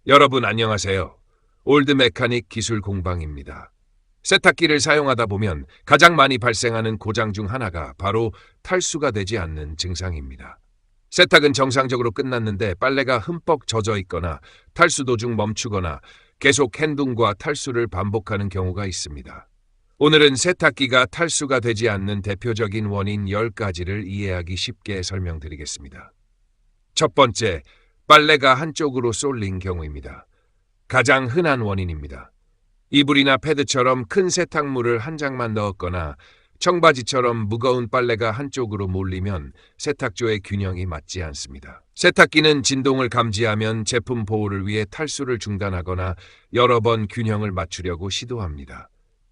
여러분 안녕하세요. 올드 메카닉 기술 공방입니다. 세탁기를 사용하다 보면 가장 많이 발생하는 고장 중 하나가 바로 탈수가 되지 않는 증상입니다. 세탁은 정상적으로 끝났는데 빨래가 흠뻑 젖어 있거나 탈수 도중 멈추거나 계속 hendung과 탈수를 반복하는 경우가 있습니다. 오늘은 세탁기가 탈수가 되지 않는 대표적인 원인 10가지를 이해하기 쉽게 설명드리겠습니다. 첫 번째, 빨래가 한쪽으로 쏠린 경우입니다. 가장 흔한 원인입니다. 이불이나 패드처럼 큰 세탁물을 한 장만 넣었거나 청바지처럼 무거운 빨래가 한쪽으로 몰리면 세탁조의 균형이 맞지 않습니다. 세탁기는 진동을 감지하면 제품 보호를 위해 탈수를 중단하거나 여러 번 균형을 맞추려고 시도합니다.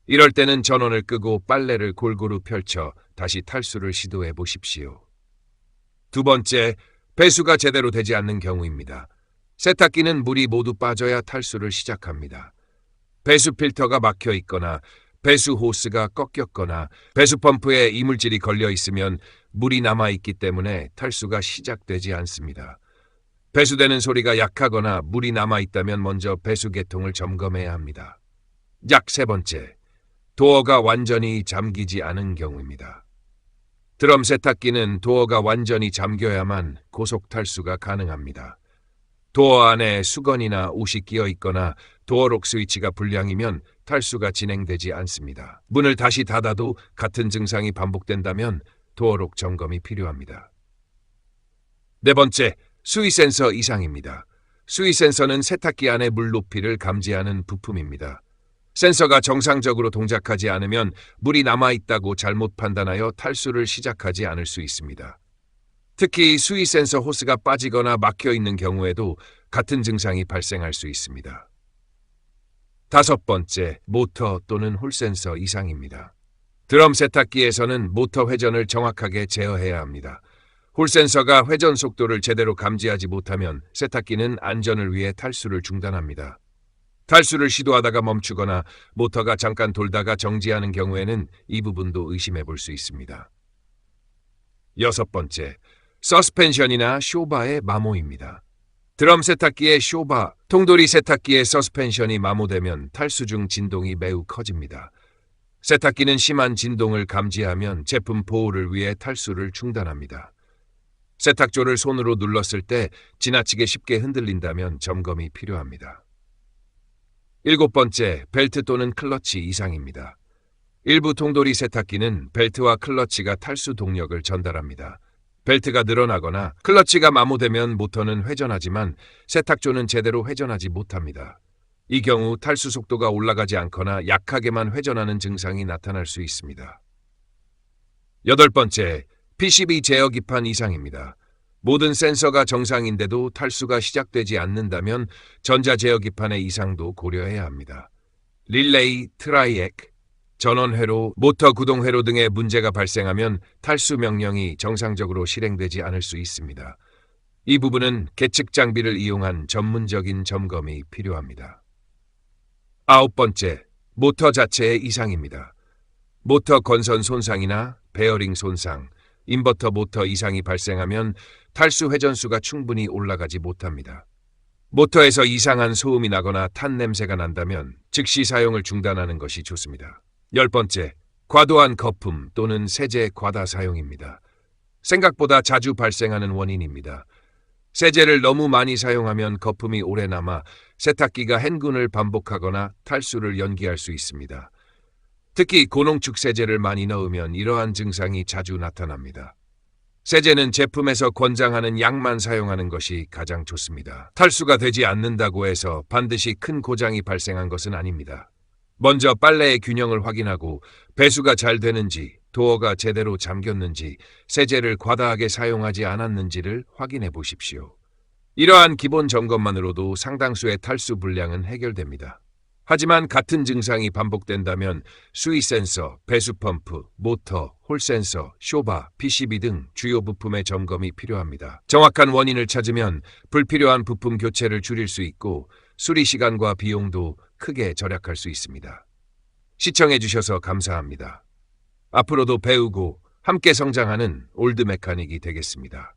이럴 때는 전원을 끄고 빨래를 골고루 펼쳐 다시 탈수를 시도해 보십시오. 두 번째, 배수가 제대로 되지 않는 경우입니다. 세탁기는 물이 모두 빠져야 탈수를 시작합니다. 배수 필터가 막혀 있거나 배수 호스가 꺾였거나 배수 펌프에 이물질이 걸려 있으면 물이 남아 있기 때문에 탈수가 시작되지 않습니다. 배수되는 소리가 약하거나 물이 남아 있다면 먼저 배수 계통을 점검해야 합니다. 약 세 번째, 도어가 완전히 잠기지 않은 경우입니다. 드럼 세탁기는 도어가 완전히 잠겨야만 고속 탈수가 가능합니다. 도어 안에 수건이나 옷이 끼어 있거나 도어록 스위치가 불량이면 탈수가 진행되지 않습니다. 문을 다시 닫아도 같은 증상이 반복된다면 도어록 점검이 필요합니다. 네 번째, 수위 센서 이상입니다. 수위 센서는 세탁기 안의 물 높이를 감지하는 부품입니다. 센서가 정상적으로 동작하지 않으면 물이 남아있다고 잘못 판단하여 탈수를 시작하지 않을 수 있습니다. 특히 수위 센서 호스가 빠지거나 막혀 있는 경우에도 같은 증상이 발생할 수 있습니다. 다섯 번째, 모터 또는 홀 센서 이상입니다. 드럼 세탁기에서는 모터 회전을 정확하게 제어해야 합니다. 홀 센서가 회전 속도를 제대로 감지하지 못하면 세탁기는 안전을 위해 탈수를 중단합니다. 탈수를 시도하다가 멈추거나 모터가 잠깐 돌다가 정지하는 경우에는 이 부분도 의심해 볼 수 있습니다. 여섯 번째, 서스펜션이나 쇼바의 마모입니다. 드럼 세탁기의 쇼바, 통돌이 세탁기의 서스펜션이 마모되면 탈수 중 진동이 매우 커집니다. 세탁기는 심한 진동을 감지하면 제품 보호를 위해 탈수를 중단합니다. 세탁조를 손으로 눌렀을 때 지나치게 쉽게 흔들린다면 점검이 필요합니다. 일곱 번째, 벨트 또는 클러치 이상입니다. 일부 통돌이 세탁기는 벨트와 클러치가 탈수 동력을 전달합니다. 벨트가 늘어나거나 클러치가 마모되면 모터는 회전하지만 세탁조는 제대로 회전하지 못합니다. 이 경우 탈수 속도가 올라가지 않거나 약하게만 회전하는 증상이 나타날 수 있습니다. 여덟 번째, PCB 제어 기판 이상입니다. 모든 센서가 정상인데도 탈수가 시작되지 않는다면 전자 제어 기판의 이상도 고려해야 합니다. 릴레이, 트라이액, 전원 회로, 모터 구동 회로 등의 문제가 발생하면 탈수 명령이 정상적으로 실행되지 않을 수 있습니다. 이 부분은 계측 장비를 이용한 전문적인 점검이 필요합니다. 아홉 번째, 모터 자체의 이상입니다. 모터 건선 손상이나 베어링 손상, 인버터 모터 이상이 발생하면 탈수 회전수가 충분히 올라가지 못합니다. 모터에서 이상한 소음이 나거나 탄 냄새가 난다면 즉시 사용을 중단하는 것이 좋습니다. 열 번째, 과도한 거품 또는 세제 과다 사용입니다. 생각보다 자주 발생하는 원인입니다. 세제를 너무 많이 사용하면 거품이 오래 남아 세탁기가 헹군을 반복하거나 탈수를 연기할 수 있습니다. 특히 고농축 세제를 많이 넣으면 이러한 증상이 자주 나타납니다. 세제는 제품에서 권장하는 양만 사용하는 것이 가장 좋습니다. 탈수가 되지 않는다고 해서 반드시 큰 고장이 발생한 것은 아닙니다. 먼저 빨래의 균형을 확인하고 배수가 잘 되는지, 도어가 제대로 잠겼는지, 세제를 과다하게 사용하지 않았는지를 확인해 보십시오. 이러한 기본 점검만으로도 상당수의 탈수 불량은 해결됩니다. 하지만 같은 증상이 반복된다면 수위 센서, 배수 펌프, 모터, 홀 센서, 쇼바, PCB 등 주요 부품의 점검이 필요합니다. 정확한 원인을 찾으면 불필요한 부품 교체를 줄일 수 있고 수리 시간과 비용도 크게 절약할 수 있습니다. 시청해 주셔서 감사합니다. 앞으로도 배우고 함께 성장하는 올드 메카닉이 되겠습니다.